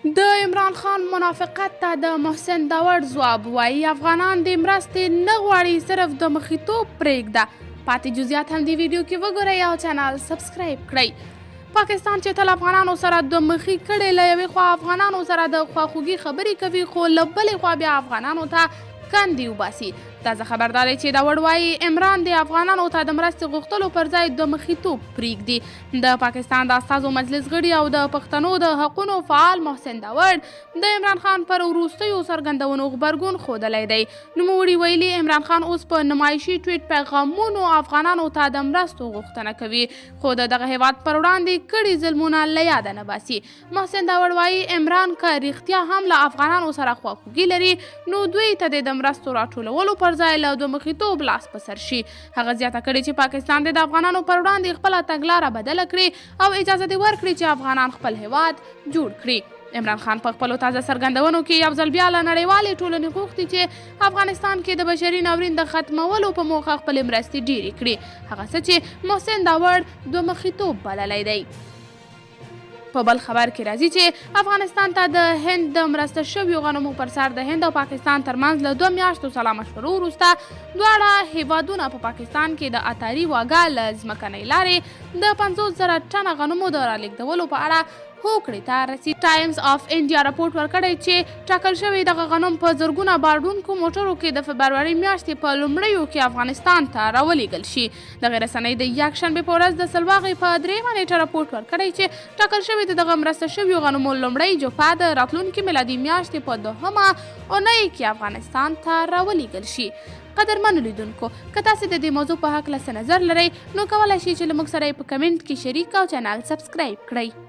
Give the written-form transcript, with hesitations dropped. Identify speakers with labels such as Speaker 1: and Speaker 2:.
Speaker 1: د عمران خان منافقت ته د محسن داور ځواب وایي افغانان د مرستې نه غواړي، صرف د مخیتوب پرېږده. پاتې جزئیات هم د ویډیو کې وګورئ او چینل سبسکرایب کړئ. پاکستان چې تل افغانانو سره د مخې کړې، له یوې خوا افغانانو سره د خواخوږي خبرې کوي، خو له بلې خوا بیا افغانانو ته کندې وباسي. تازه خبرداری چې داور وایي عمران د افغانانو ته د مرستې غوښتلو پر ځای د مخیتوب پرېږدي. د پاکستان د استازو مجلس غړي او د پښتنو د حقونو فعال محسن داور د عمران خان پر وروستیو څرګندونو غبرګون ښودلی دی. نوموړي ویلي عمران خان اوس په نمایشي ټویټ پیغامونو افغانانو ته د مرستو غوښتنه کوي، خو د دغه هیواد پر وړاندې کړي ظلمونه له یاده نه باسي. محسن داور وایي عمران که رښتیا هم له افغانانو سره خواخوږي لري، نو دوی ته د مرستو راټولولو پر ځای له د مخیتوب لاس په سر شي. هغه زیاته کړې چې پاکستان د افغانانو پر وړاندې خپله تګلاره بدله کړي او اجازه دې ورکړي چې افغانان خپل هیواد جوړ کړي. عمران خان په خپلو تازه څرګندونو کې یو ځل بیا له نړیوالې ټولنې غوښتي چې افغانستان کې د بشري ناورین د ختمولو په موخه خپلې مرستې ډېرې کړي، هغه څه چې محسن داور دوه مخیتوب بللی دی. په بل خبر کې راځي چې افغانستان ته د هند د مرسته شویو غنمو پر سر د هند او پاکستان ترمنځ له 2 میاشتو سلا مشورو وروسته دواړه هیوادونه په پاکستان کې د اتاري واګه له ځمکنۍ لارې د 50,000 ټنه غنمو د رالېږدولو په اړه هوکړې ته رسید. ټایمز اف انډیا راپورټ ورکړی چې ټاکل شوی دغه غنم په زرګونه باروونکو موټرو کې د فبروري میاشتې په لومړیو کې افغانستان ته راولېږل شي. دغه رسنۍ د یکشنبې په ورځ د سلواغې په 3 نیټه راپورټ ورکړی چې ټاکل شوی د دغه مرسته شویو غنمو لومړی جوپه د راتلونکي میلادي میاشتې په 2مه اونۍ کې افغانستان ته راولېږل شي. قدرمنو لیدونکو، که تاسې د دې موضوع په هکله څه نظر لرئ، نو کولی شئ چې له موږ سره یې په کمنټ کې شریک او چینل سبسکرایب کړئ.